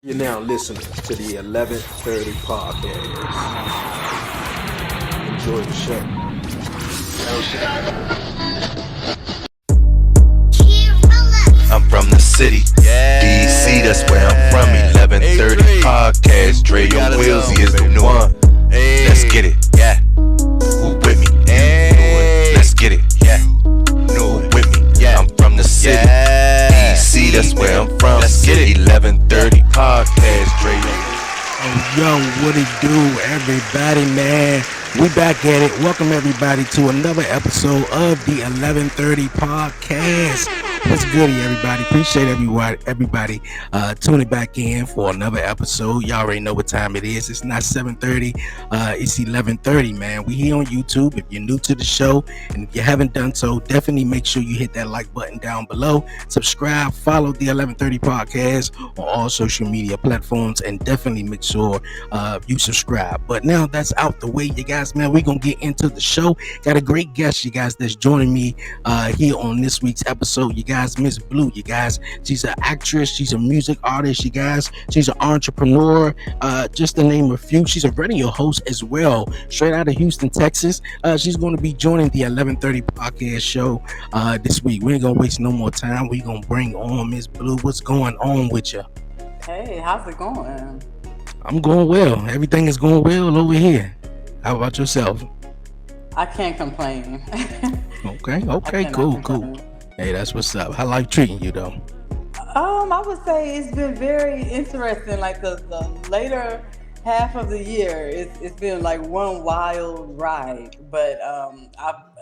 You're now listening to the 11:30 podcast. Enjoy the show. I'm from the city, DC, that's where I'm from. 11:30 podcast, Dre and Willsy is the one. Let's get it, yeah. Who with me? Let's get it, yeah. Who with me? Yeah. I'm from the city, DC, that's where I'm from. Let's get it. 11:30 podcast, Dre. Oh, yo, what it do, everybody, man? We back at it. Welcome, everybody, to another episode of the 11:30 podcast. What's goody, everybody? Appreciate everybody tuning back in for another episode. Y'all already know what time it is. It's not 7:30. It's 11:30, man. We here on YouTube. If you're new to the show and if you haven't done so, definitely make sure you hit that like button down below. Subscribe, follow the 11:30 podcast on all social media platforms, and definitely make sure you subscribe. But now that's out the way, you guys, man, we're going to get into the show. Got a great guest, you guys, that's joining me here on this week's episode. You guys, Miss Blue, you guys. She's an actress. She's a music artist, you guys. She's an entrepreneur, just to name a few. She's a radio host as well, straight out of Houston, Texas. She's going to be joining the 11:30 podcast show this week. We ain't going to waste no more time. We're going to bring on Miss Blue. What's going on with you? Hey, how's it going? I'm going well. Everything is going well over here. How about yourself? I can't complain. Okay, cool. Hey, that's what's up. How life treating you though? I would say it's been very interesting. Like the later half of the year, it's been like one wild ride. But I'm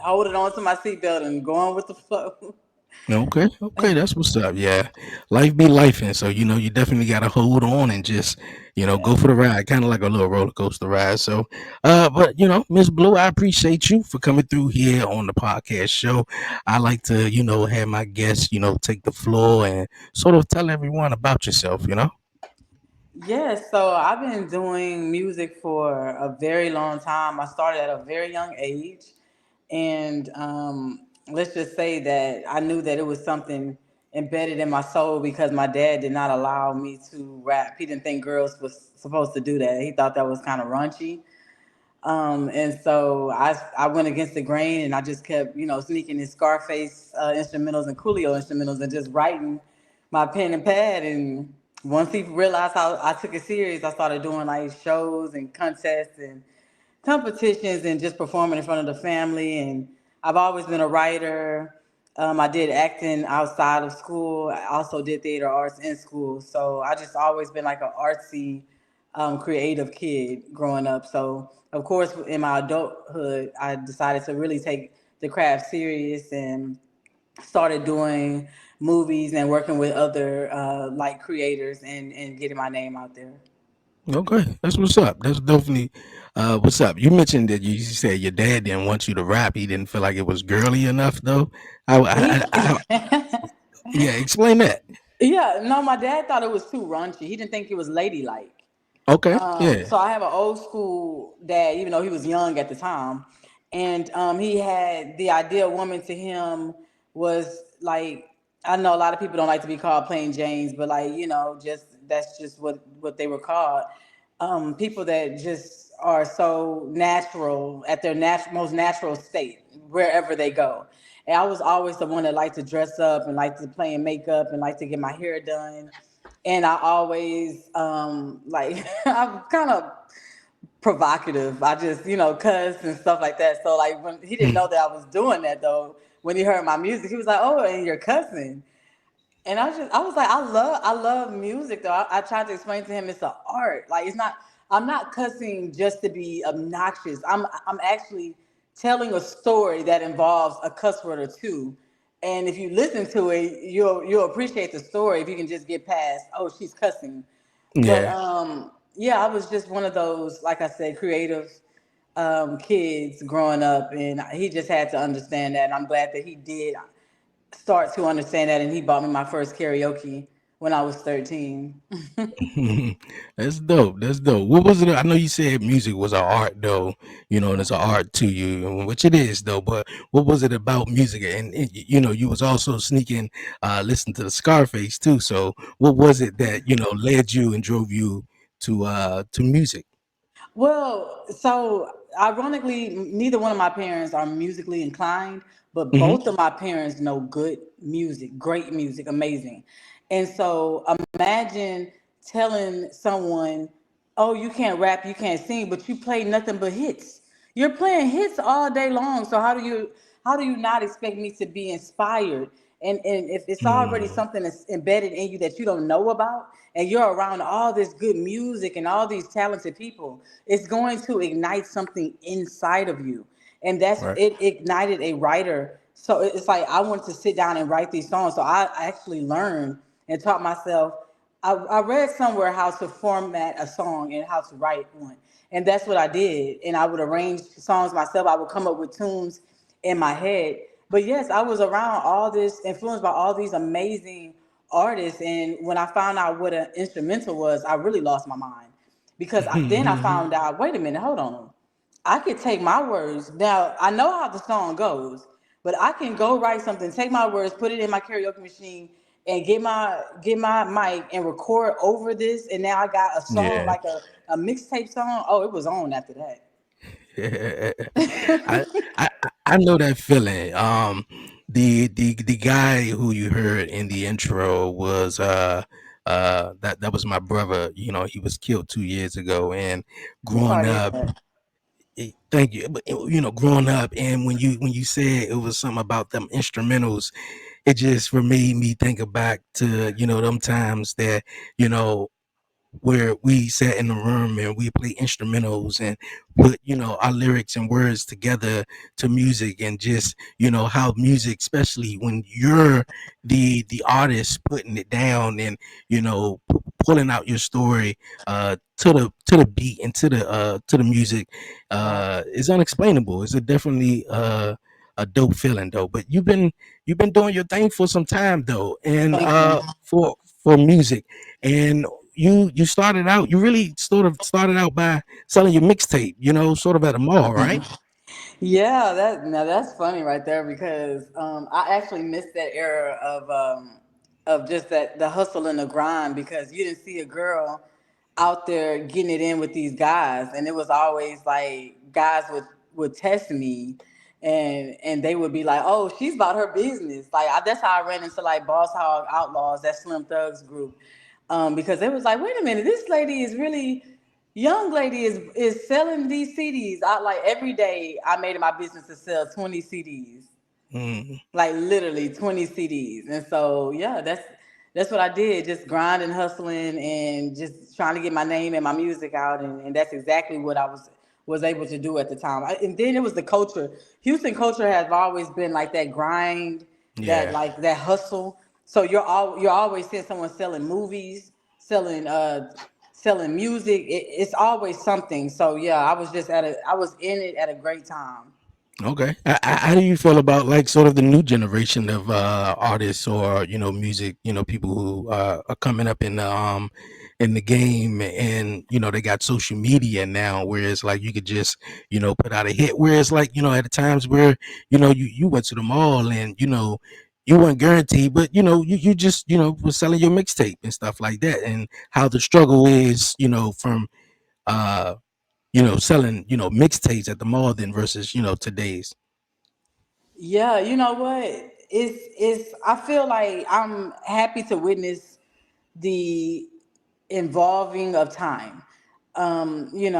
holding on to my seatbelt and going with the flow. Okay, that's what's up. Yeah, life be lifing, so you definitely got to hold on and just go for the ride, kind of like a little roller coaster ride. So, but Miss Blue, I appreciate you for coming through here on the podcast show. I like to have my guests take the floor and sort of tell everyone about yourself. Yes, so I've been doing music for a very long time. I started at a very young age. And let's just say that I knew that it was something embedded in my soul because my dad did not allow me to rap. He didn't think girls was supposed to do that. He thought that was kind of raunchy. And so I went against the grain and I just kept, sneaking in Scarface instrumentals and Coolio instrumentals and just writing my pen and pad. And once he realized how I took it serious, I started doing like shows and contests and competitions and just performing in front of the family. And I've always been a writer. I did acting outside of school. I also did theater arts in school. So I just always been like an artsy, creative kid growing up. So of course, in my adulthood, I decided to really take the craft serious and started doing movies and working with other like creators and getting my name out there. Okay, that's what's up. That's definitely what's up. You mentioned that you said your dad didn't want you to rap. He didn't feel like it was girly enough, though. He, Yeah, explain that. yeah, no, my dad thought it was too raunchy. He didn't think it was ladylike. Okay, yeah. So I have an old school dad, even though he was young at the time, and he had the ideal woman to him was like, I know a lot of people don't like to be called plain Janes, but like just that's just what they were called. People that just are so natural at their most natural state wherever they go. And I was always the one that liked to dress up and liked to play in makeup and liked to get my hair done. And I always like I'm kind of provocative. I just, cuss and stuff like that. So like when he didn't know that I was doing that though, when he heard my music, he was like, "Oh, and you're cussing." And I was like, I love music though. I tried to explain to him it's an art. Like it's not. I'm not cussing just to be obnoxious. I'm actually telling a story that involves a cuss word or two. And if you listen to it, you'll appreciate the story if you can just get past, oh, she's cussing. But Yeah. yeah, I was just one of those, like I said, creative kids growing up, and he just had to understand that. And I'm glad that he did start to understand that, and he bought me my first karaoke when I was 13. That's dope. That's dope. What was it? I know you said music was an art, though. And it's an art to you, which it is, though. But what was it about music? And you was also sneaking, listening to the Scarface too. So what was it that led you and drove you to music? Well, so ironically, neither one of my parents are musically inclined, but Hmm. both of my parents know good music, great music, amazing. And so imagine telling someone, "Oh, you can't rap, you can't sing, but you play nothing but hits. You're playing hits all day long. So how do you not expect me to be inspired? And if it's already Mm, something that's embedded in you that you don't know about, and you're around all this good music and all these talented people, it's going to ignite something inside of you. And that's right. it ignited a writer. So it's like I wanted to sit down and write these songs. So I actually learned and taught myself. I read somewhere how to format a song and how to write one. And that's what I did. And I would arrange songs myself. I would come up with tunes in my head. But yes, I was around all this, influenced by all these amazing artists. And when I found out what an instrumental was, I really lost my mind. Because then I found out, wait a minute, hold on. I could take my words. Now, I know how the song goes, but I can go write something, take my words, put it in my karaoke machine, and get my mic and record over this. And now I got a song Yeah. like a mixtape song. Oh, it was on after that. I, I I know that feeling. The guy who you heard in the intro was that was my brother. He was killed 2 years ago, and I'm growing sorry to hear up. that. Thank you. But growing up, and when you said it was something about them instrumentals, it just made me think back to them times that you know where we sat in the room and we played instrumentals and put our lyrics and words together to music, and just how music, especially when you're the artist putting it down and pulling out your story to the beat and to the music, Right. is unexplainable. It's a definitely a dope feeling, though. But you've been doing your thing for some time, though, and Thank you. for music. And you started out, you really sort of started out by selling your mixtape, sort of at a mall, right? Yeah, that's funny right there because I actually missed that era of just that the hustle and the grind because you didn't see a girl out there getting it in with these guys, and it was always like guys would test me, and they would be like, "Oh, she's about her business." Like that's how I ran into like Boss Hog Outlaws, that Slim Thugs group, because it was like, "Wait a minute, this lady is really." Young lady is selling these CDs. I like every day I made it my business to sell 20 CDs. Mm, Like literally 20 CDs. And so yeah, that's what I did, just grinding, hustling, and just trying to get my name and my music out. And that's exactly what I was able to do at the time. And then it was the culture. Houston culture has always been like that grind, that yeah. like that hustle. So you're always seeing someone selling movies, selling selling music. It's always something. So yeah, I was in it at a great time. Okay. How do you feel about like sort of the new generation of artists or music, people who are coming up in the game, and they got social media now, whereas like you could just put out a hit, whereas like at the times where you went to the mall and you weren't guaranteed, but you just was selling your mixtape and stuff like that, and how the struggle is from uh selling mixtapes at the mall then versus today's. Yeah, you know what? It's I feel like I'm happy to witness the involving of time. We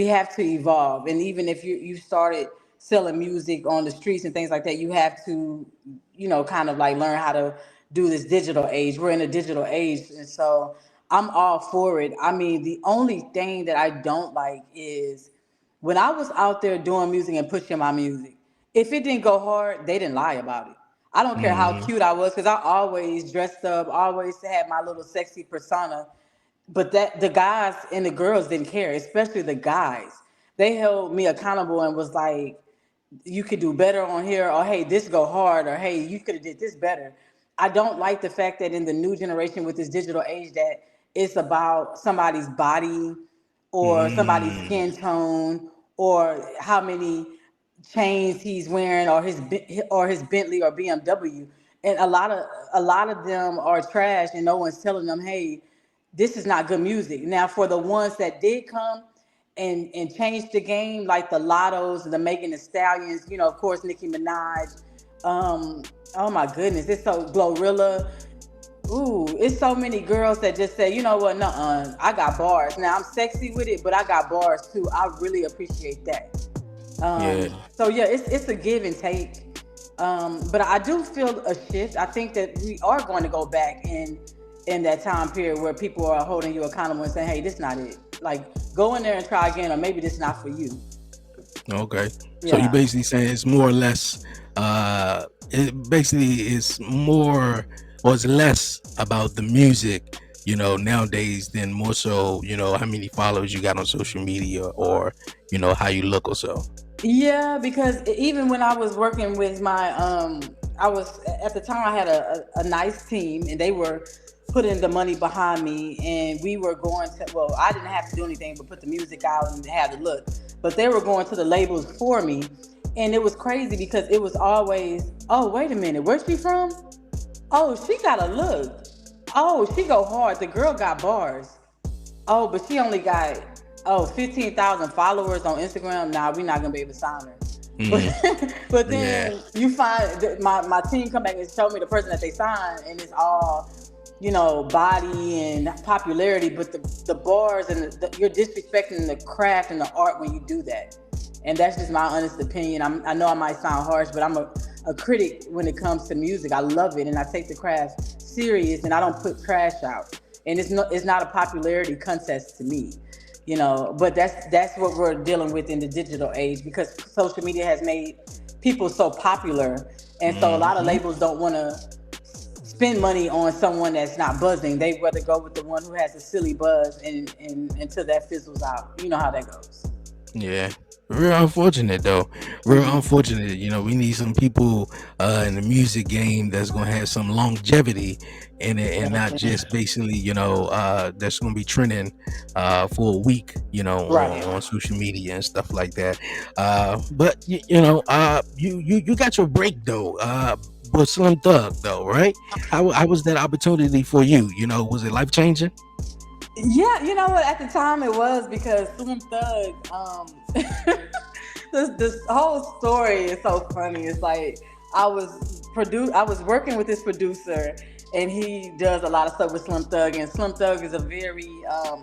have to evolve, and even if you started selling music on the streets and things like that, you have to, kind of like learn how to do this digital age. We're in a digital age, and so I'm all for it. I mean, the only thing that I don't like is when I was out there doing music and pushing my music, if it didn't go hard, they didn't lie about it. I don't care how Mhm. cute I was, because I always dressed up, always had my little sexy persona. But that the guys and the girls didn't care, especially the guys. They held me accountable and was like, you could do better on here, or hey, this go hard, or hey, you could have did this better. I don't like the fact that in the new generation with this digital age that it's about somebody's body or somebody's Mm, skin tone or how many chains he's wearing or his Bentley or BMW. And a lot of them are trash and no one's telling them, hey, this is not good music. Now for the ones that did come and change the game, like the Lottos, the Megan Thee Stallions, of course Nicki Minaj. Um, oh my goodness, it's so Glorilla. Ooh, it's so many girls that just say, you know what, nuh-uh, I got bars. Now I'm sexy with it, but I got bars too. I really appreciate that. yeah. So yeah, it's a give and take. But I do feel a shift. I think that we are going to go back in that time period where people are holding you accountable and saying, hey, this not it. Like go in there and try again, or maybe this not for you. Okay. So you Yeah. basically saying it's more or less it basically is more or it's less about the music, nowadays than more so, how many followers you got on social media or, how you look or so. Yeah, because even when I was working with I was at the time I had a nice team and they were putting the money behind me and we were going to, well, I didn't have to do anything but put the music out and have the look, but they were going to the labels for me. And it was crazy because it was always, oh, wait a minute, where's she from? Oh, she got a look. Oh, she go hard. The girl got bars. Oh, but she only got 15,000 followers on Instagram. Nah, we're not gonna be able to sign her. But Mm, but yeah. then you find that my team come back and show me the person that they signed, and it's all body and popularity. But the bars and you're disrespecting the craft and the art when you do that. And that's just my honest opinion. I know I might sound harsh, but I'm a critic when it comes to music. I love it, and I take the craft serious, and I don't put trash out. And it's not a popularity contest to me, But that's what we're dealing with in the digital age because social media has made people so popular, and so a lot of Hmm. labels don't want to spend money on someone that's not buzzing. They rather go with the one who has a silly buzz and until that fizzles out. You know how that goes. Yeah. Real unfortunate though. Real Hmm. unfortunate. We need some people in the music game that's gonna have some longevity in it and not Definitely. just basically, that's gonna be trending for a week, Right. on social media and stuff like that. But you got your break though. But Slim Thug though, right? How was that opportunity for you? Was it life changing? Yeah, you know what? At the time, it was because Slim Thug. This whole story is so funny. It's like I was working with this producer, and he does a lot of stuff with Slim Thug. And Slim Thug is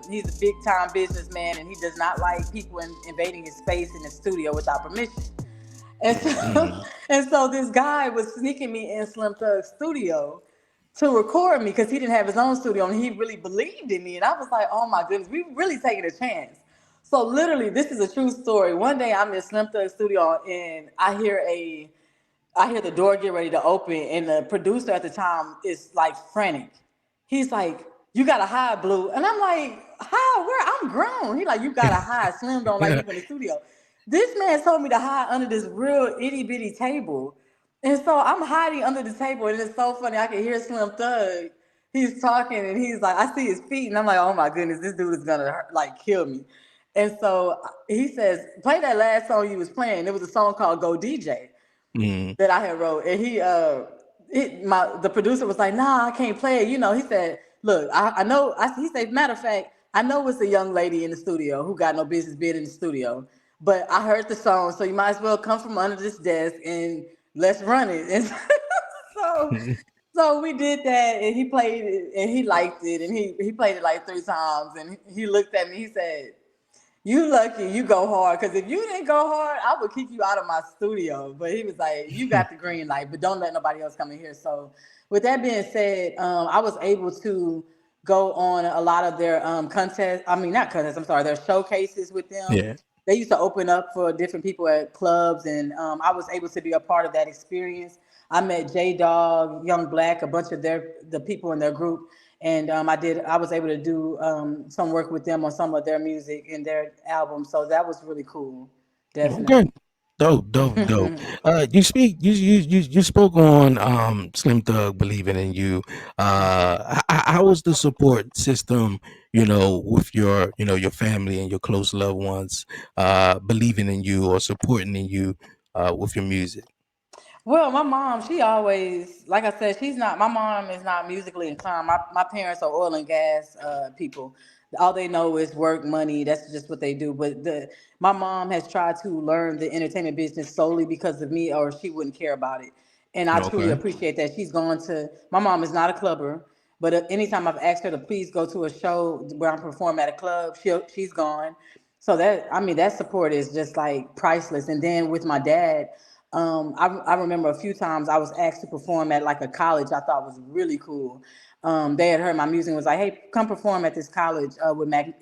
he's a big time businessman, and he does not like people invading his space in the studio without permission. And so, Mm, and so this guy was sneaking me in Slim Thug's studio to record me because he didn't have his own studio and he really believed in me. And I was like, oh my goodness, we really taking a chance. So literally, this is a true story. One day I'm in Slim Thug's studio and I hear the door get ready to open, and the producer at the time is like frantic. He's like, "You gotta hide, Blue," and I'm like, "Hide where? I'm grown." He like, "You gotta hide. Slim don't like people in the studio." This man told me to hide under this real itty bitty table, and so I'm hiding under the table, and it's so funny. I can hear Slim Thug. He's talking, and he's like, I see his feet, and I'm like, "Oh my goodness, this dude is gonna like kill me." And so he says, "Play that last song you was playing." It was a song called "Go DJ." mm, That I had wrote, and the producer was like, "Nah, I can't play it." He said, "Look, I know." He said, "Matter of fact, I know it's a young lady in the studio who got no business being in the studio, but I heard the song, so you might as well come from under this desk and let's run it." And so, so we did that, and he played it, and he liked it, and he played it like 3 times, and he looked at me. He said, "You lucky you go hard, because if you didn't go hard, I would kick you out of my studio." But he was like, "You got the green light, but don't let nobody else come in here." So, with that being said, I was able to go on a lot of their contests. I mean, not contests. I'm sorry, their showcases with them. yeah. They used to open up for different people at clubs, and I was able to be a part of that experience. I met J Dog, Young Black, a bunch of the people in their group, and I was able to do some work with them on some of their music and their albums. So that was really cool. Okay. Definitely. Dope, dope, dope. You spoke on Slim Thug believing in you. How was the support system, with your family and your close loved ones, believing in you or supporting in you, with your music? Well, my mom, she always, like I said, my mom is not musically inclined. My parents are oil and gas people. All they know is work, money. That's just what they do. But my mom has tried to learn the entertainment business solely because of me, or she wouldn't care about it. And I truly Okay. appreciate that. My mom is not a clubber, but anytime I've asked her to please go to a show where I'm performing at a club, she's gone. So that support is just like priceless. And then with my dad, I remember a few times I was asked to perform at like a college I thought was really cool. They had heard my music and was like, hey, come perform at this college with an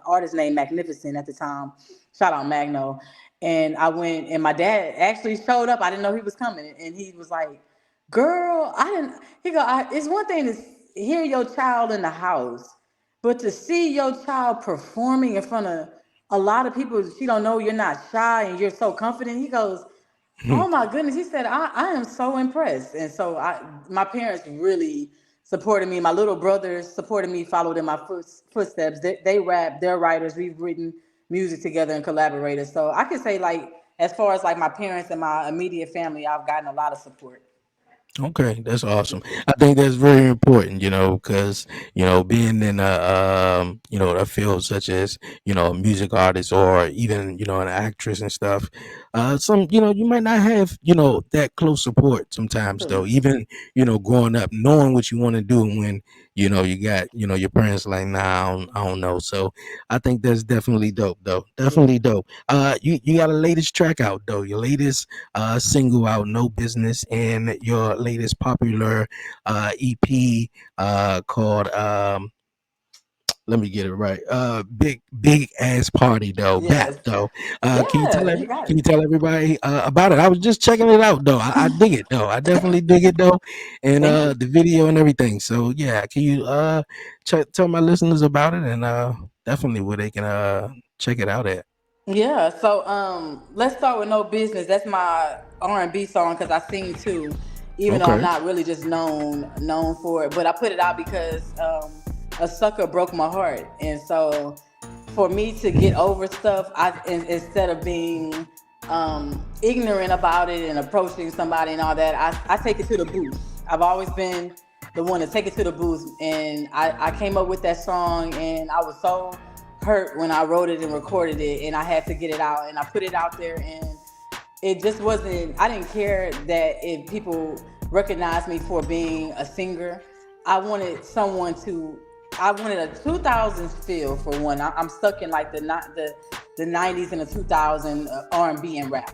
artist named Magnificent at the time. Shout out Magno. And I went, and my dad actually showed up. I didn't know he was coming. And he was like, girl, I didn't. He go, it's one thing to hear your child in the house, but to see your child performing in front of a lot of people she don't know, you're not shy and you're so confident. He goes, oh my goodness. He said, I am so impressed. And so my parents really supported me. My little brothers supported me, followed in my footsteps. They rap, they're writers. We've written music together and collaborated. So I can say like, as far as like my parents and my immediate family, I've gotten a lot of support. Okay, that's awesome. I think that's very important, because being in a field such as a music artist or even an actress and stuff. Some you might not have that close support sometimes though. True. Even growing up, knowing what you want to do when you got your parents like, nah, I don't know. So I think that's definitely dope though. Yeah. Definitely dope. You got a latest track out though. Your latest single out, No Business, and your latest popular EP called let me get it right. Big ass party though. BAP Yes. though. Yeah, you got Can it. you tell everybody about it? I was just checking it out though. I dig it though. I definitely dig it though, and Thank you. the video and everything. So yeah, can you tell my listeners about it and definitely where they can check it out at. Yeah, so let's start with No Business. That's my R&B song because I sing too, even though I'm Okay. not really just known for it. But I put it out because a sucker broke my heart, and so for me to get over stuff, instead of being ignorant about it and approaching somebody and all that, I take it to the booth. I've always been the one to take it to the booth, and I came up with that song, and I was so hurt when I wrote it and recorded it, and I had to get it out, and I put it out there, and it just wasn't. I didn't care that if people recognized me for being a singer. I wanted someone to. I wanted a 2000s feel for one. I'm stuck in like the 90s and the 2000 R&B and rap,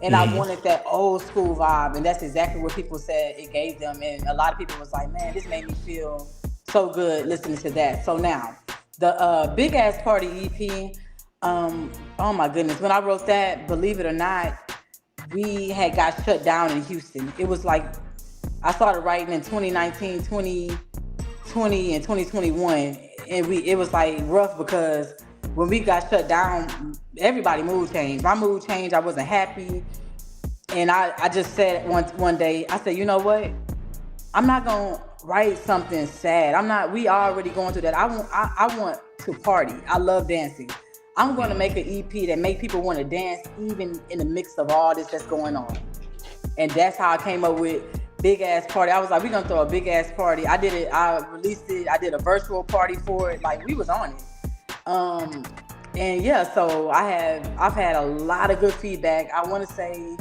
and I Hmm. wanted that old school vibe, and that's exactly what people said it gave them. And a lot of people was like, "Man, this made me feel so good listening to that." So now, the Big Ass Party EP. Oh my goodness, when I wrote that, believe it or not, we had got shut down in Houston. It was like I started writing in 2019, 2020, and 2021, and it was like rough because when we got shut down, everybody mood changed. My mood changed. I wasn't happy, and I just said one day, I said, you know what? I'm not gonna write something sad. I'm not. We already going through that. I want to party. I love dancing. I'm going to make an EP that make people want to dance, even in the mix of all this that's going on. And that's how I came up with Big Ass Party. I was like, we're gonna throw a big ass party. I did it. I released it. I did a virtual party for it. Like we was on it. Um, and yeah, so I've had a lot of good feedback. I want to say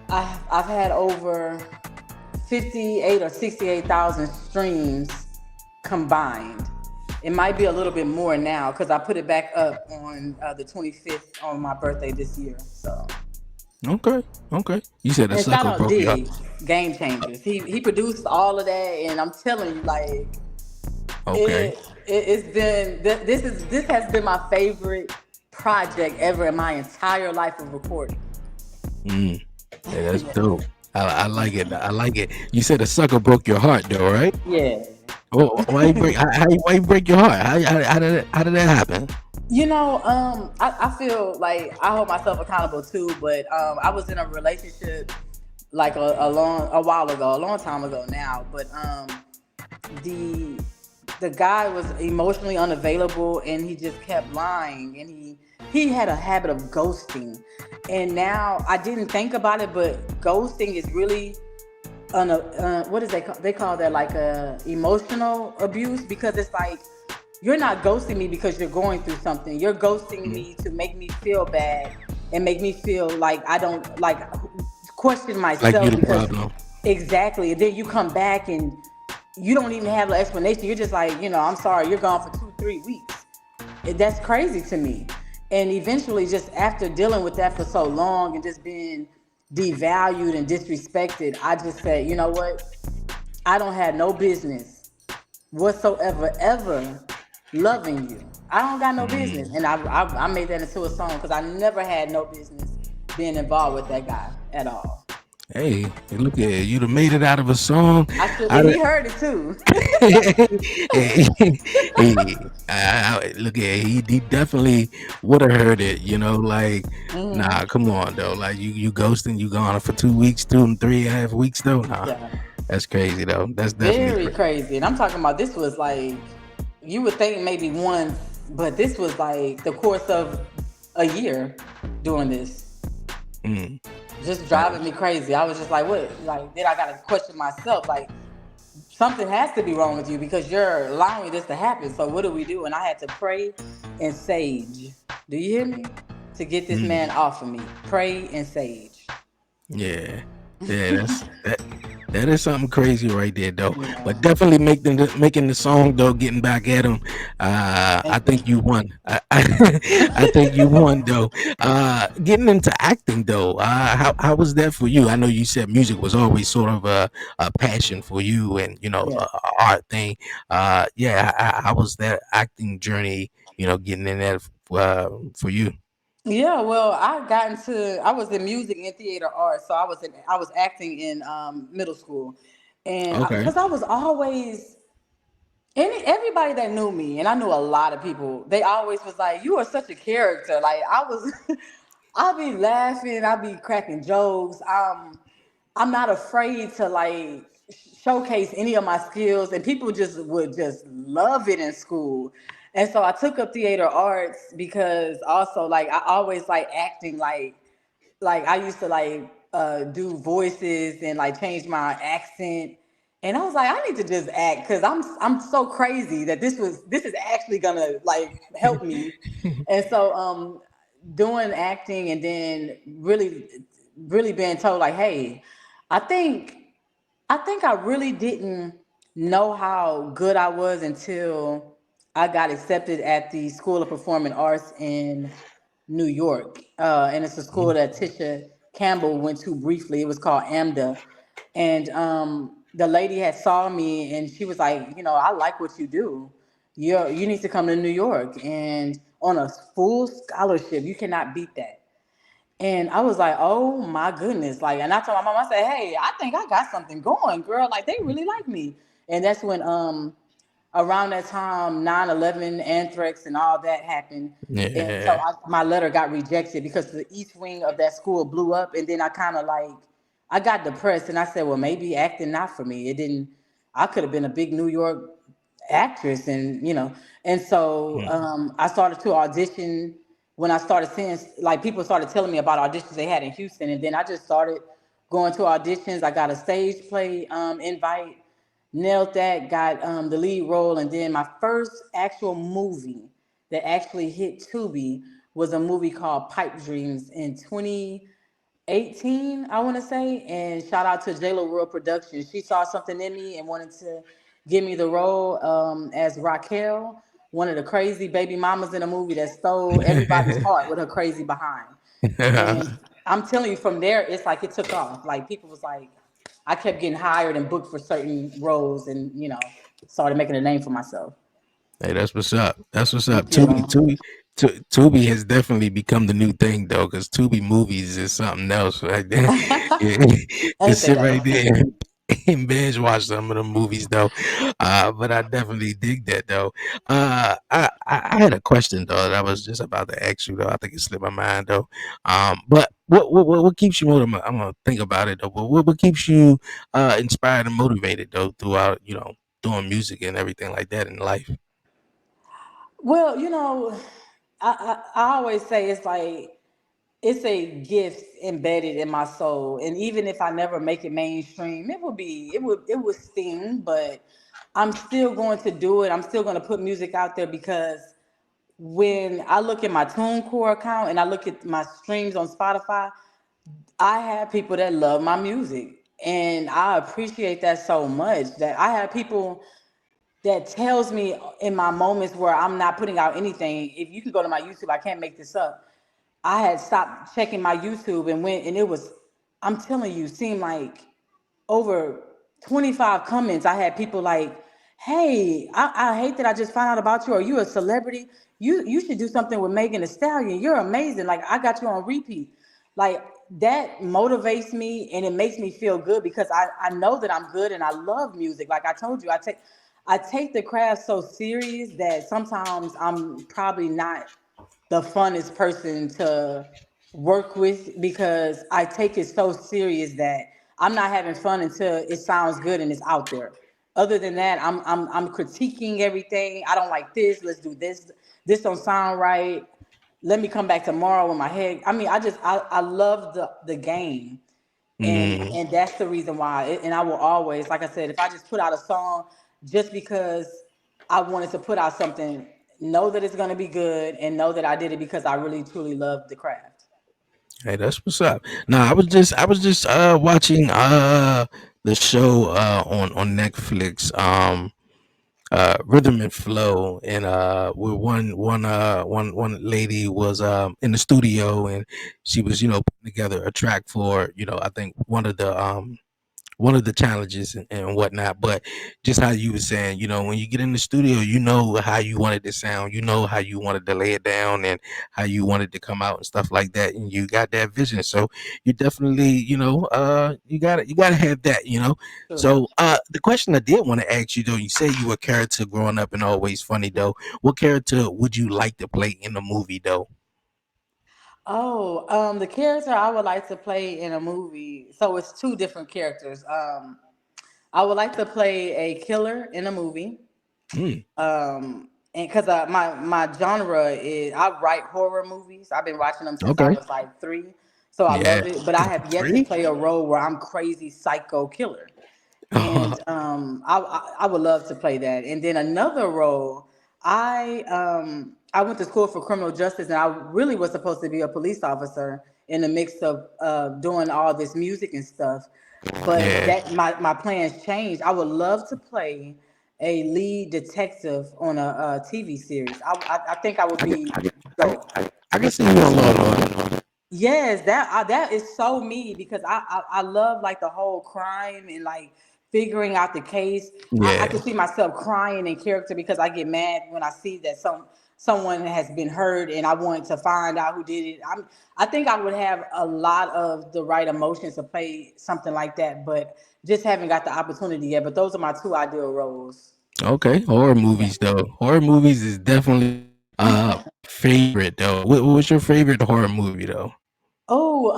I've had over 58 or 68,000 streams combined. It might be a little bit more now because I put it back up on the 25th on my birthday this year. So, Okay. Okay. You said a and shout sucker out broke your. Diggs, Game Changers. He produced all of that, and I'm telling you, like Okay. it's been this has been my favorite project ever in my entire life of recording. Mm. Yeah, that's dope. I like it. I like it. You said a sucker broke your heart, though, right? Yeah. Oh, why you break? Why you break your heart? How did that happen? I feel like I hold myself accountable too, but I was in a relationship like a while ago, a long time ago now, but the the guy was emotionally unavailable and he just kept lying, and he had a habit of ghosting. And now I didn't think about it, but ghosting is really what is they call that, like a emotional abuse, because it's like you're not ghosting me because you're going through something. You're ghosting Mm. me to make me feel bad and make me feel like I don't like question Like you myself the because problem. exactly. And then you come back and you don't even have an explanation. You're just like, I'm sorry, you're gone for 2, 3 weeks. That's crazy to me. And eventually, just after dealing with that for so long and just being devalued and disrespected, I just said, you know what? I don't have no business whatsoever ever loving you. I don't got no business, Mm. and I made that into a song because I never had no business being involved with that guy at all. Hey, look at it. You done made it out of a song. I should, Out and of, he heard it too. hey, look at he definitely would have heard it. Like, Hmm. nah, come on though. Like you ghosting, you gone for 2 weeks, 2 and 3.5 weeks though. Nah, Yeah, that's crazy though. That's definitely very crazy. crazy. And I'm talking about this was like you would think maybe once, but this was like the course of a year doing this. Mm, Just that driving me is, crazy. I was just like, what? Like, then I got to question myself. Like, something has to be wrong with you because you're allowing this to happen. So what do we do? And I had to pray and sage. Do you hear me? To get this man mm, off of me. Pray and sage. yeah, yeah. That is something crazy right there, though. But Yeah. definitely making the song though, getting back at him. I Thank you. think you won. I think you won though. Getting into acting though. How was that for you? I know you said music was always sort of a passion for you, and Yeah. a art thing. Yeah. How was that acting journey? Getting in that for you. Yeah, well, I was in music and theater arts, so I was acting in middle school, and Okay. because I was always everybody that knew me, and I knew a lot of people, they always was like, "You are such a character." Like I was, I'll be laughing, I'll be cracking jokes. I'm not afraid to like showcase any of my skills, and people just would just love it in school. And so I took up theater arts because also like I always like acting like I used to like do voices and like change my accent. And I was like, I need to just act because I'm so crazy that this is actually gonna like help me. And so doing acting and then really being told like, hey, I think I think I really didn't know how good I was until I got accepted at the School of Performing Arts in New York. And it's a school that Tisha Campbell went to briefly. It was called AMDA. And the lady had saw me and she was like, I like what you do. You need to come to New York and on a full scholarship. You cannot beat that. And I was like, oh my goodness. Like, and I told my mom, I said, hey, I think I got something going, girl. Like, they really like me. And that's when, around that time, 9/11, anthrax, and all that happened. And so Yeah. my letter got rejected because the east wing of that school blew up. And then I kind of like, I got depressed and I said, well, maybe acting not for me. It didn't, I could have been a big New York actress and so Mm. I started to audition when I started seeing like people started telling me about auditions they had in Houston, and then I just started going to auditions. I got a stage play invite, nailed that, got the lead role, and then my first actual movie that actually hit Tubi was a movie called Pipe Dreams in 2018, I want to say. And shout out to JLo World Productions. She saw something in me and wanted to give me the role as Raquel, one of the crazy baby mamas in a movie that stole everybody's heart with her crazy behind. And I'm telling you, from there, it's like it took off. Like people was like, I kept getting hired and booked for certain roles, and started making a name for myself. Hey, that's what's up. That's what's up. Thank you. Tubi has definitely become the new thing though, because Tubi movies is something else right there. Yeah. Ain't Just they sit right though? there. and binge watch some of the movies though. But I definitely dig that though. I had a question though that I was just about to ask you though. I think it slipped my mind though. But what keeps you motivated? I'm gonna think about it though. But what keeps you inspired and motivated though throughout doing music and everything like that in life? Well, I always say it's like it's a gift embedded in my soul, and even if I never make it mainstream, it would sting, but I'm still going to do it. I'm still going to put music out there because when I look at my TuneCore account and I look at my streams on Spotify, I have people that love my music, and I appreciate that so much. That I have people that tells me in my moments where I'm not putting out anything. If you can go to my YouTube, I can't make this up. I had stopped checking my YouTube and went, and it was, I'm telling you, seemed like over 25 comments. I had people like, "Hey, I hate that I just found out about you. Are you a celebrity? You should do something with Megan Thee Stallion. You're amazing. Like I got you on repeat." Like that motivates me and it makes me feel good because I know that I'm good and I love music. Like I told you, I take the craft so serious that sometimes I'm probably not the funnest person to work with because I take it so serious that I'm not having fun until it sounds good and it's out there. Other than that, I'm critiquing everything. I don't like this. Let's do this. This don't sound right. Let me come back tomorrow with my head. I mean, I love the game, Mm. and that's the reason why. And I will always, like I said, if I just put out a song just because I wanted to put out something, know that it's going to be good and know that I did it because I really truly love the craft. Hey, that's what's up. No, I was just watching the show on Netflix, Rhythm and Flow, and where one lady was in the studio, and she was putting together a track for I think one of the challenges and whatnot. But just how you were saying, when you get in the studio, you know how you wanted to sound, you know how you wanted to lay it down and how you wanted to come out and stuff like that. And you got that vision. So you definitely, you gotta have that. Sure. So the question I did want to ask you though, you say you were a character growing up and always funny though. What character would you like to play in a movie though? Oh, the character I would like to play in a movie. So it's two different characters. I would like to play a killer in a movie. Mm, And because my genre is I write horror movies. I've been watching them since I okay. was like 3, so I Yeah. love it. But I have yet to Three? play a role where I'm crazy psycho killer, and I would love to play that. And then another role, I went to school for criminal justice, and I really was supposed to be a police officer in the mix of doing all this music and stuff. But Yeah. that my plans changed. I would love to play a lead detective on a TV series. I think I would I, be I, I, dope. I can see you on Law and Order. Yes, that is so me because I love like the whole crime and like figuring out the case. I can Yeah. see myself crying in character because I get mad when I see that someone has been hurt and I want to find out who did it. I think I would have a lot of the right emotions to play something like that, but just haven't got the opportunity yet. But those are my two ideal roles. Okay. Horror Yeah. movies though. Horror movies is definitely favorite though. What's your favorite horror movie though? Oh,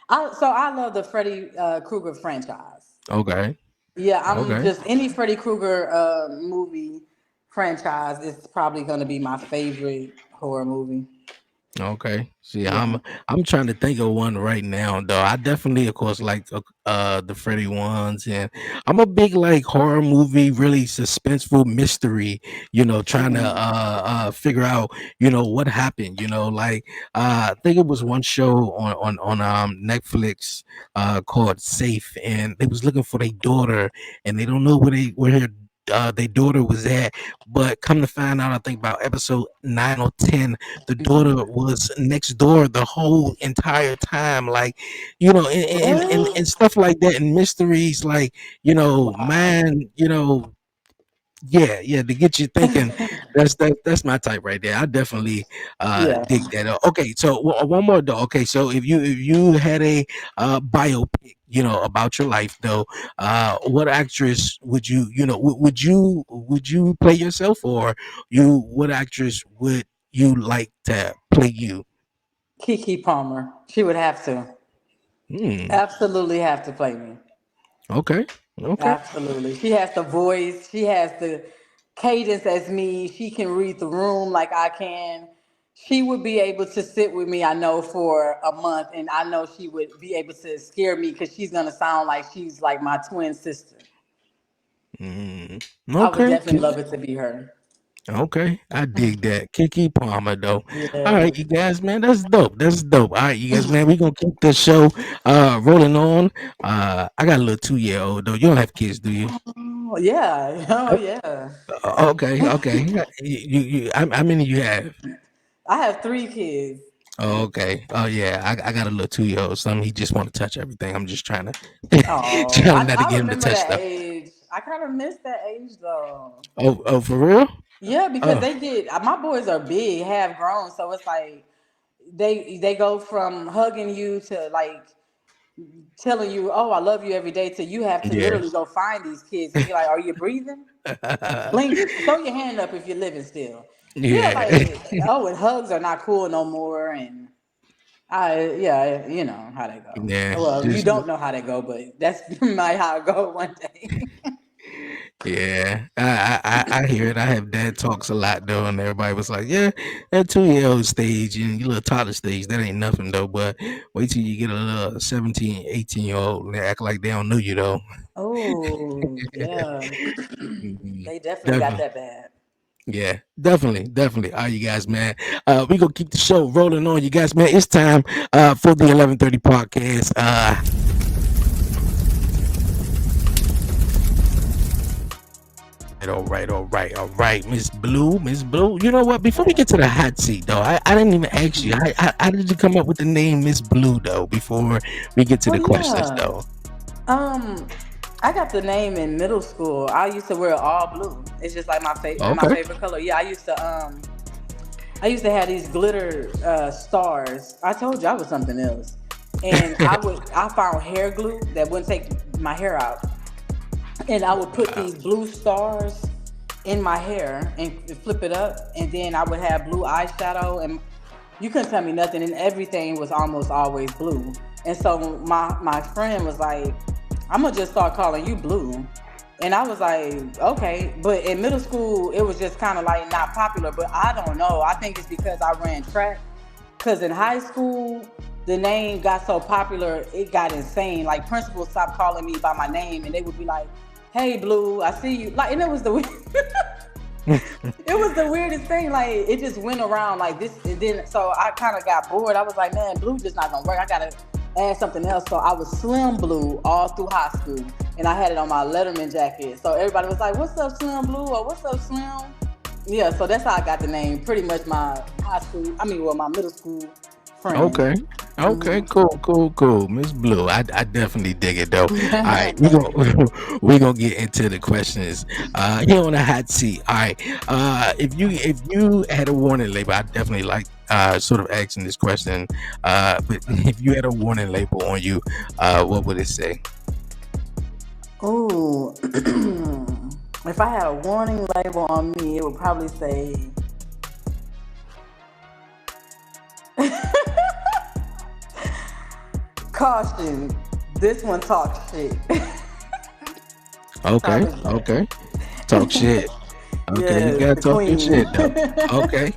I love the Freddy Krueger franchise. Okay. Yeah, I'm Okay. just any Freddy Krueger movie franchise is probably going to be my favorite horror movie. Okay. See, Yeah. I'm trying to think of one right now, though. I definitely, of course, like the Freddy ones, and I'm a big like horror movie, really suspenseful mystery. Trying to Mhm. figure out, what happened. Like I think it was one show on Netflix called Safe, and they was looking for their daughter, and they don't know where her their daughter was at, but come to find out, I think about episode 9 or 10 the daughter was next door the whole entire time, like and What? stuff like that, and mysteries like Wow. man, yeah, yeah, to get you thinking. That's my type right there. I definitely dig Yeah. that. Okay, so one more though. Okay, so if you had a biopic, about your life though. What actress would would you play yourself, or what actress would you like to play you? Kiki Palmer. She would have to. Hmm. Absolutely have to play me. Okay. Okay. Absolutely. She has the voice. She has the cadence as me. She can read the room like I can. She would be able to sit with me, I know, for a month, and I know she would be able to scare me because she's gonna sound like she's like my twin sister. Mm, I would okay. definitely love it to be her. Okay, I dig that. Kiki Palmer though. All right, Yeah. you guys, man, that's dope. That's dope. All right, you guys, man, we gonna keep this show rolling on. I got a little 2 year old though. You don't have kids, do you? Oh, yeah. Oh, yeah. Okay, okay. How many you have? I have three kids. Oh, okay. Oh yeah, I got a little 2 year old son. He just want to touch everything. I'm just trying to Oh, trying not to I get him to remember touch that stuff. age. I kind of miss that age though. Oh, for real? Yeah, because Oh, they get my boys are big, half grown, so it's like they go from hugging you to like telling you, "Oh, I love you every day," to you have to yeah. literally go find these kids and be like, "Are you breathing? Blink, throw your hand up if you're living still." Yeah, Yeah. like oh, and hugs are not cool no more, and yeah, you know how they go. Yeah. Well, you Just don't know how they go, but that's might how it go one day. yeah, I hear it. I have dad talks a lot though, and everybody was like, "Yeah, that 2 year old stage and your little toddler stage, that ain't nothing though." But wait till you get a little 17, 18 year old and they act like they don't know you though. Oh, yeah. Mhm. They definitely got Definitely, that bad. yeah, definitely. All right, you guys, man. We gonna keep the show rolling on, you guys, man. It's time for the 11:30 podcast. All right, Miss Blue. You know what? Before we get to the hot seat, though, I didn't even ask you. How did you come up with the name Miss Blue, though? Before we get to Oh the questions, yeah. though. Um, I got the name in middle school. I used to wear all blue. It's just like my Okay. favorite color. Yeah, I used to have these glitter stars. I told you I was something else. And I found hair glue that wouldn't take my hair out. And I would put these blue stars in my hair and flip it up, and then I would have blue eyeshadow, and you couldn't tell me nothing, and everything was almost always blue. And so my friend was like, "I'm gonna just start calling you Blue," and I was like, "Okay." But in middle school, it was just kind of like not popular. But I don't know. I think it's because I ran track. Because in high school, the name got so popular, it got insane. Like principals stopped calling me by my name, and they would be like, "Hey, Blue, I see you." Like, and it was the it was the weirdest thing. Like, it just went around like this, and then so I kind of got bored. I was like, "Man, Blue just not gonna work. I gotta add something else." So I was Slim Blue all through high school, and I had it on my Letterman jacket. So everybody was like, "What's up, Slim Blue?" or "What's up, Slim?" Yeah, so that's how I got the name. Pretty much my my middle school friend. Okay. Okay. Cool. Miss Blue. I definitely dig it though. All right, we Thank you. gonna we gonna get into the questions. Here on the hot seat. All right. If you had a warning label, I definitely like sort of asking this question. But if you had a warning label on you, what would it say? Ooh, if I had a warning label on me, it would probably say caution. This one talks shit. Okay. Probably Okay. Talk that. shit. Okay, you Yes, gotta the talk your shit queen. though. Okay.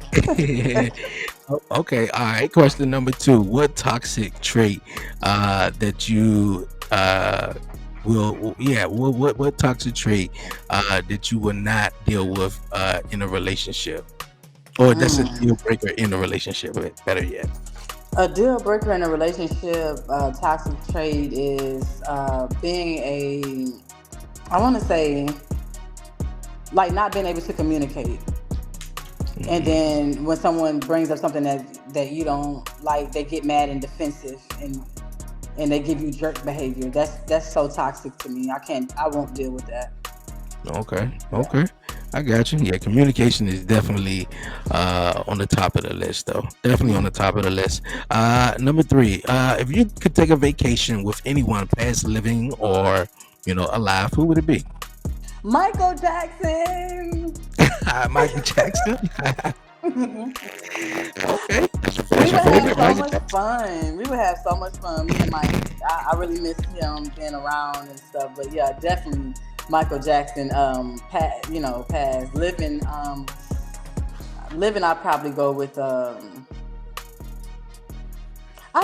Okay. All right. Question number two. What toxic trait that you what toxic trait that you will not deal with in a relationship? Or that's a Mm. deal breaker in a relationship, better yet. A deal breaker in a relationship, toxic trait is being I want to say, like not being able to communicate. And Mm, then when someone brings up something that you don't like, they get mad and defensive, and they give you jerk behavior. That's so toxic to me. I won't deal with that. okay. Yeah. Okay. I got you. Yeah, communication is definitely on the top of the list, though. Definitely on the top of the list. Number three, if you could take a vacation with anyone, past, living, or alive, who would it be? Michael Jackson. Michael Jackson. Okay, We that's your would have favorite, so Michael much Jackson. fun. We would have so much fun. Me and Mike. I really miss him being around and stuff. But yeah, definitely Michael Jackson. Past living. Living. I'd probably go with. I'd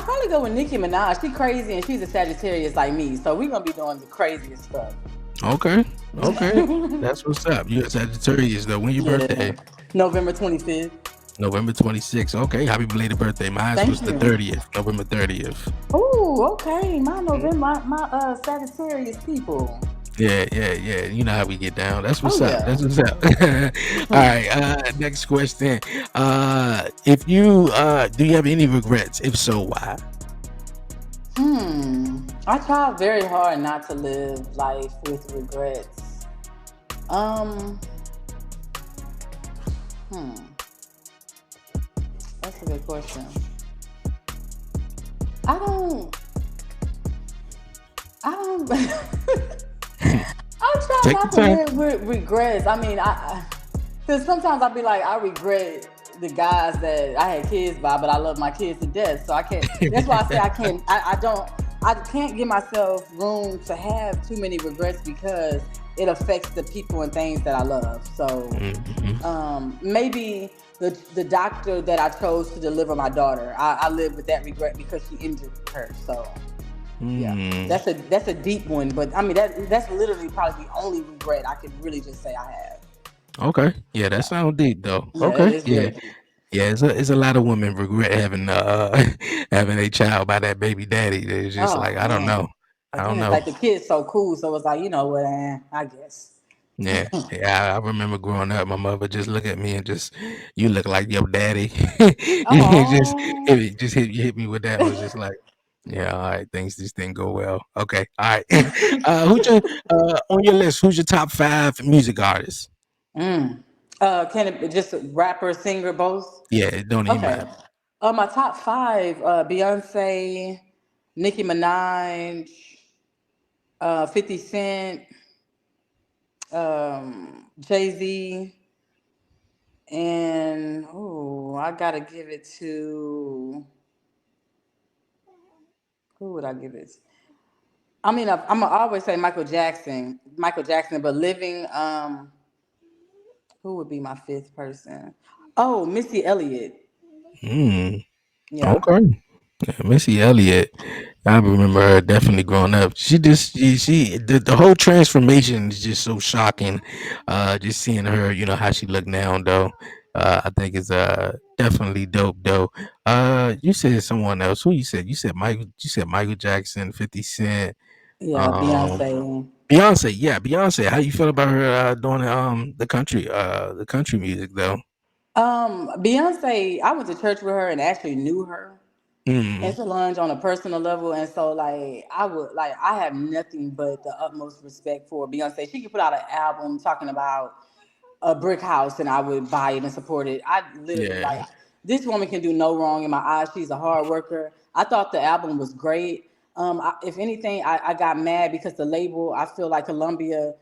probably go with Nicki Minaj. She crazy and she's a Sagittarius like me. So we're gonna be doing the craziest stuff. Okay, okay, that's what's up. You a Sagittarius, though. When your Yeah. birthday? November 25th. November 26th. Okay, happy belated birthday. Mine was Thank the you. 30th, November 30th. Oh, okay. My November, my Sagittarius people. Yeah, yeah, yeah. You know how we get down. That's Oh what's up. yeah. That's what's up. All right. Next question. If you do you have any regrets? If so, why? I try very hard not to live life with regrets. Um, hmm, that's a good question. I don't. I don't. I try Take not your to time. live with regrets. I mean, because sometimes I'll be like, I regret the guys that I had kids by, but I love my kids to death. So I can't. That's why I say I can't. I don't. I can't give myself room to have too many regrets because it affects the people and things that I love. So Mhm. maybe the doctor that I chose to deliver my daughter, I live with that regret because she injured her. So yeah, Mm. that's a deep one, but I mean that's literally probably the only regret I could really just say I have. Okay. Yeah, that Yeah, sounds deep though. yeah, it Okay. is Yeah. very deep. Yeah. It's a lot of women regret having having a child by that baby daddy. It's just like Oh I don't man, know. but I then don't it's know. like the kid's so cool, so it's like you know what, I guess. Yeah, yeah. I remember growing up, my mother just look at me and just, you look like your daddy. You just Oh, hit me with that. And was just like, yeah, all right. Things just didn't go well. Okay, all right. Who's your on your list? Who's your top five music artists? mm. Can it be just rapper, singer, both? Yeah, it don't even Okay. matter. My top five: Beyonce, Nicki Minaj, 50 Cent, Jay Z, and oh, I gotta give it to who would I give it? I mean, I'm gonna always say Michael Jackson, but living, who would be my fifth person? Oh, Missy Elliott. Mm, Yeah, okay. Yeah, Missy Elliott, I remember her definitely growing up. The whole transformation is just so shocking. Just seeing her, how she look now though. I think it's definitely dope though. You said someone else. Who you said? You said Michael Jackson, 50 Cent, yeah, um, Beyonce. Beyonce. Yeah, Beyonce. How you feel about her doing the country music though? Beyonce. I went to church with her and actually knew her. Mm, And Solange on a personal level, and so like I have nothing but the utmost respect for Beyonce. She could put out an album talking about a brick house, and I would buy it and support it. I literally yeah, like this woman can do no wrong in my eyes. She's a hard worker. I thought the album was great. If anything, I got mad because the label. I feel like Columbia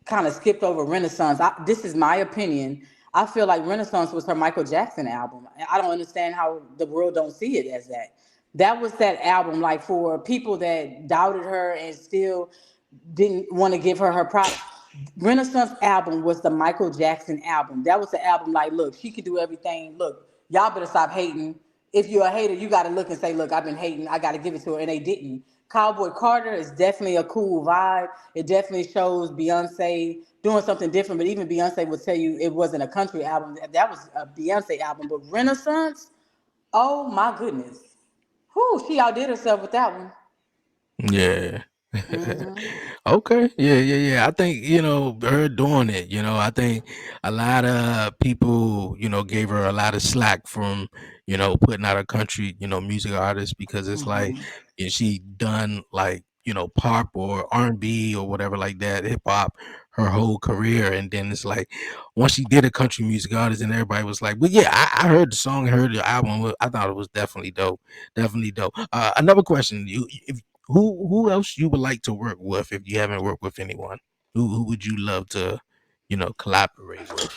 kind of skipped over Renaissance. This is my opinion. I feel like Renaissance was her Michael Jackson album. I don't understand how the world don't see it as that. That was that album, like for people that doubted her and still didn't want to give her her props. Renaissance album was the Michael Jackson album. That was the album. Like, look, she could do everything. Look, y'all better stop hating. If you're a hater, you got to look and say, look, I've been hating. I got to give it to her, and they didn't. Cowboy Carter is definitely a cool vibe. It definitely shows Beyonce doing something different. But even Beyonce would tell you it wasn't a country album. That was a Beyonce album. But Renaissance, oh my goodness, whoo, she outdid herself with that one. yeah. Hmm. Okay. Yeah, yeah, yeah. I think, her doing it, I think a lot of people, gave her a lot of slack from, putting out a country, music artist because it's like Hmm. she done like, pop or R&B or whatever like that, hip hop her whole career. And then it's like once she did a country music artist, and everybody was like, "But yeah, I heard the song, heard the album. I thought it was definitely dope, definitely dope." Another question: if who else you would like to work with if you haven't worked with anyone? Who would you love to, collaborate with?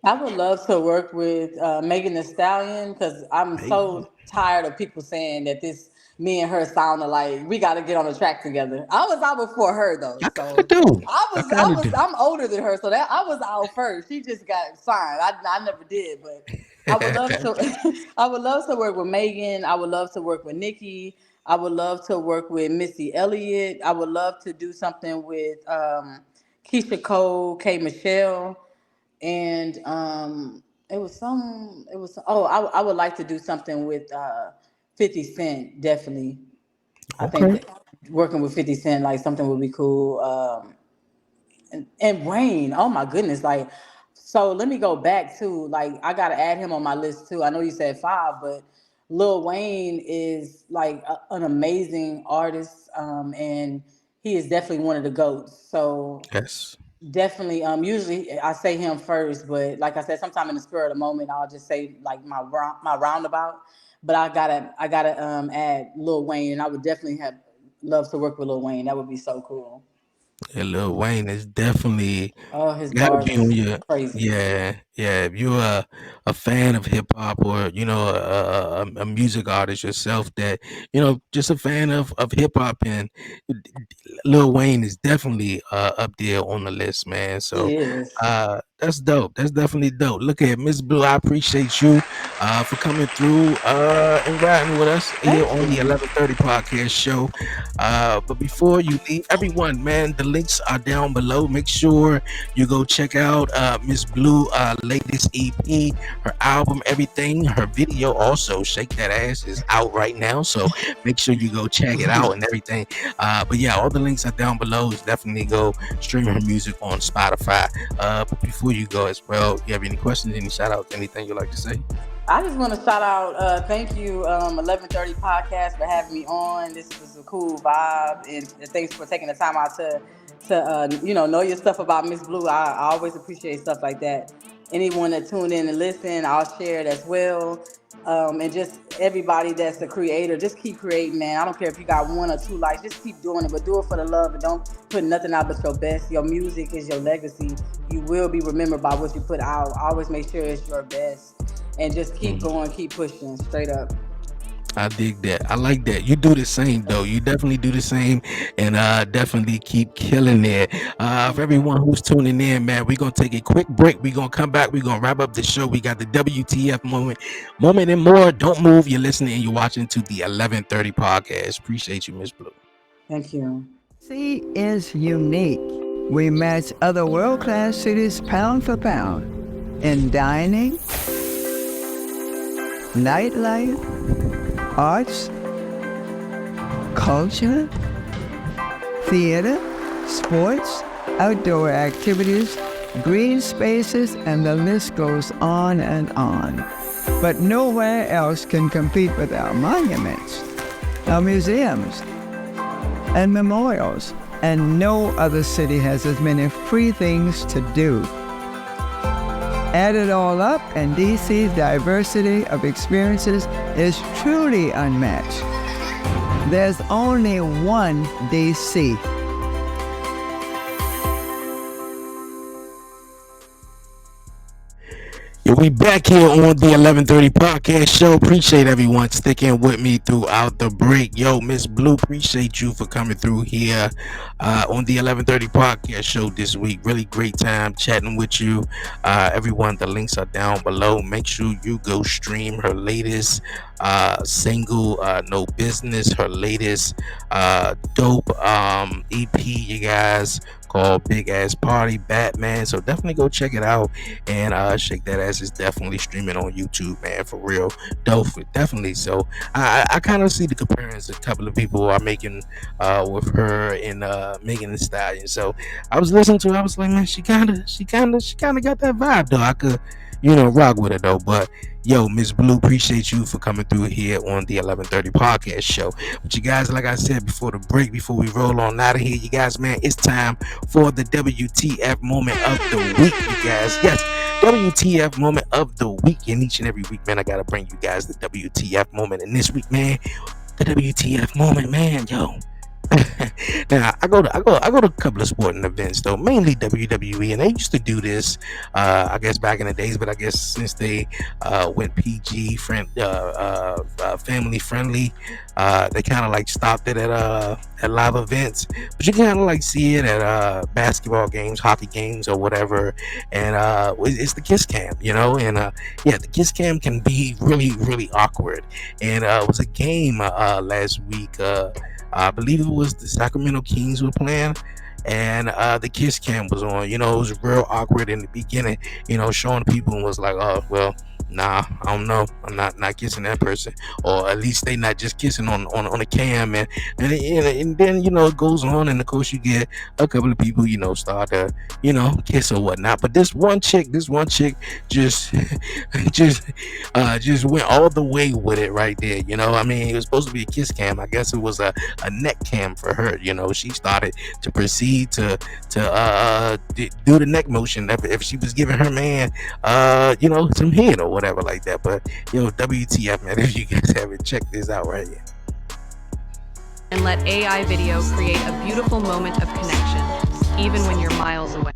I would love to work with Megan Thee Stallion because I'm Hey, so tired of people saying that this me and her sound alike. We got to get on the track together. I was out before her though, I kind of so do. I I kind of was do. I'm older than her, so that I was out first. She just got signed. I never did, but I would love to. I would love to work with Megan. I would love to work with Nikki. I would love to work with Missy Elliott. I would love to do something with Keisha Cole, K Michelle, and I would like to do something with 50 Cent, definitely. I think Okay. that working with 50 Cent, like something would be cool. And Wayne, oh my goodness, like, so let me go back to, like, I gotta add him on my list too. I know you said five, but Lil Wayne is like an amazing artist, and he is definitely one of the goats. So Yes. definitely. Usually I say him first, but like I said, sometime in the spur of the moment, I'll just say like my roundabout. But I gotta add Lil Wayne, and I would definitely have love to work with Lil Wayne. That would be so cool. Yeah, Lil Wayne is definitely Oh, his gotta bars be on is your. crazy. Yeah. If you're a fan of hip hop, or a music artist yourself, that just a fan of hip hop, and Lil Wayne is definitely up there on the list, man. So He is. that's dope. That's definitely dope. Look at Miss Blue. I appreciate you for coming through and riding with us here Thank on the you. 11:30 podcast show. But before you leave, everyone, man, the links are down below. Make sure you go check out Miss Blue latest EP, her album, everything. Her video also, Shake That Ass, is out right now. So make sure you go check it out and everything. But yeah, all the links are down below. Is definitely go stream her music on Spotify. But before you go as well, you have any questions, any shout outs, anything you'd like to say? I just want to shout out, thank you, 11:30 podcast for having me on. This was a cool vibe, and thanks for taking the time out to know your stuff about Miss Blue. I always appreciate stuff like that. Anyone that tuned in and listen, I'll share it as well. And just everybody that's a creator, just keep creating, man. I don't care if you got one or two likes, just keep doing it, but do it for the love and don't put nothing out but your best. Your music is your legacy. You will be remembered by what you put out. Always make sure it's your best and just keep Mm. going, keep pushing straight up. I dig that. I like that. You do the same though. You definitely do the same, and definitely keep killing it. For Thank you. everyone who's tuning in, man, we're gonna take a quick break. We're gonna come back. We're gonna wrap up the show. We got the WTF moment and more. Don't move. You're listening and you're watching to the 11:30 podcast. Appreciate you, Miss Blue. Thank you. C is unique. We match other world-class cities pound for pound in dining, nightlife, arts, culture, theater, sports, outdoor activities, green spaces, and the list goes on and on. But nowhere else can compete with our monuments, our museums, and memorials. And no other city has as many free things to do. Add it all up, and DC's diversity of experiences is truly unmatched. There's only one DC. Yeah, we back here on the 11:30 podcast show. Appreciate everyone sticking with me throughout the break. Yo, Miss Blue, appreciate you for coming through here on the 11:30 podcast show this week. Really great time chatting with you. Everyone, the links are down below. Make sure you go stream her latest single, No Business, her latest dope EP, you guys, called Big Ass Party Batman. So definitely go check it out, and Shake That Ass is definitely streaming on YouTube, man, for real. Dope, definitely. So I kind of see the comparison a couple of people are making with her and Megan Thee Stallion. So I was listening to it, I was like, man, she kind of got that vibe though. I could rock with it though. But yo, Miss Blue, appreciate you for coming through here on the 11:30 podcast show. But you guys, like I said before the break, before we roll on out of here, you guys, man, it's time for the WTF moment of the week, you guys. Yes, WTF moment of the week. And each and every week, man, I gotta bring you guys the WTF moment. And this week, man, the WTF moment, man, yo. Now I go to a couple of sporting events though, mainly WWE, and they used to do this, I guess back in the days, but I guess since they went PG family friendly, they kind of like stopped it at live events. But you kind of like see it at basketball games, hockey games, or whatever, and it's the kiss cam, and yeah, the kiss cam can be really really awkward, and it was a game last week. I believe it was the Sacramento Kings were playing, and the kiss cam was on. It was real awkward in the beginning. Showing people and was like, oh well, nah, I don't know, I'm not kissing that person, or at least they not just kissing on the cam, and then it goes on, and of course you get a couple of people start to kiss or whatnot. But this one chick just just went all the way with it right there. I mean, it was supposed to be a kiss cam. I guess it was a neck cam for her. She started to proceed to do the neck motion if she was giving her man some head or whatever like that. But WTF, man, if you guys haven't checked this out right here. And let AI video create a beautiful moment of connection, even when you're miles away.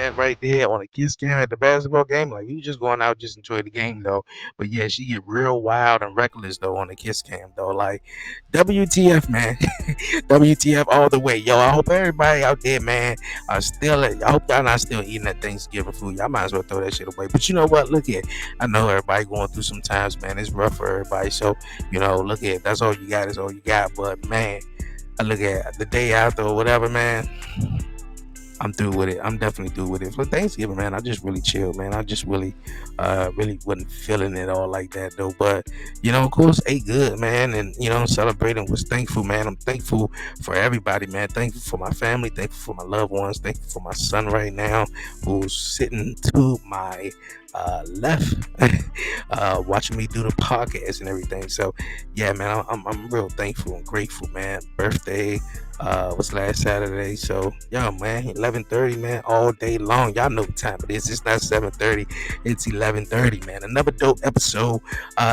That right there on a kiss cam at the basketball game, like you just going out just enjoy the game though. But yeah, she get real wild and reckless though on the kiss cam though. Like WTF, man. WTF all the way. Yo, I hope everybody out there, man, I hope y'all not still eating that Thanksgiving food. Y'all might as well throw that shit away. But you know what? Look at, I know everybody going through some times, man. It's rough for everybody. So, look at, that's all you got is all you got. But man, I look at the day after or whatever, man. I'm through with it. I'm definitely through with it. For Thanksgiving, man, I just really chilled, man. I just really wasn't feeling it all like that, though. But, of course, ate good, man. And, celebrating, was thankful, man. I'm thankful for everybody, man. Thankful for my family. Thankful for my loved ones. Thankful for my son right now, who's sitting to my left, watching me do the podcast and everything. So, yeah, man, I'm real thankful and grateful, man. Birthday was last Saturday, so man, 11:30, man, all day long. Y'all know what time it is. It's not 7:30, it's 11:30, man. Another dope episode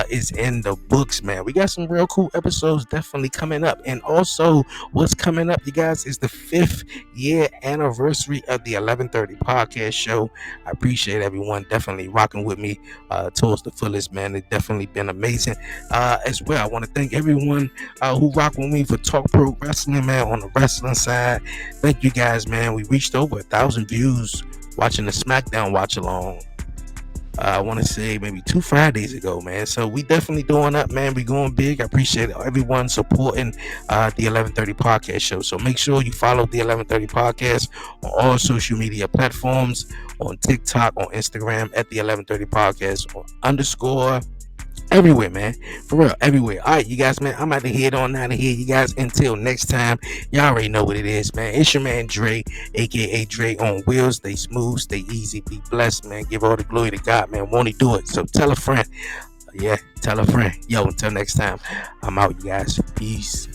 is in the books, man. We got some real cool episodes definitely coming up. And also, what's coming up, you guys, is the 5th year anniversary of the 11:30 podcast show. I appreciate everyone definitely rocking with me towards the fullest, man. It's definitely been amazing. As well, I want to thank everyone who rock with me for Talk Pro Wrestling, man, on the wrestling side. Thank you guys, man. We reached over 1,000 views watching the SmackDown watch along. I want to say maybe 2 Fridays ago, man. So we definitely doing up, man. We going big. I appreciate everyone supporting the 11:30 podcast show. So make sure you follow the 11:30 podcast on all social media platforms, on TikTok, on Instagram at the 11:30 podcast or _ everywhere, man. For real, everywhere. All right, you guys, man, I'm about to head on out of here, you guys. Until next time, y'all already know what it is, man. It's your man Dre, aka Dre on wheels. Stay smooth, stay easy, be blessed, man. Give all the glory to God, man. Won't he do it? So tell a friend. Yeah, tell a friend. Yo, until next time, I'm out, you guys. Peace.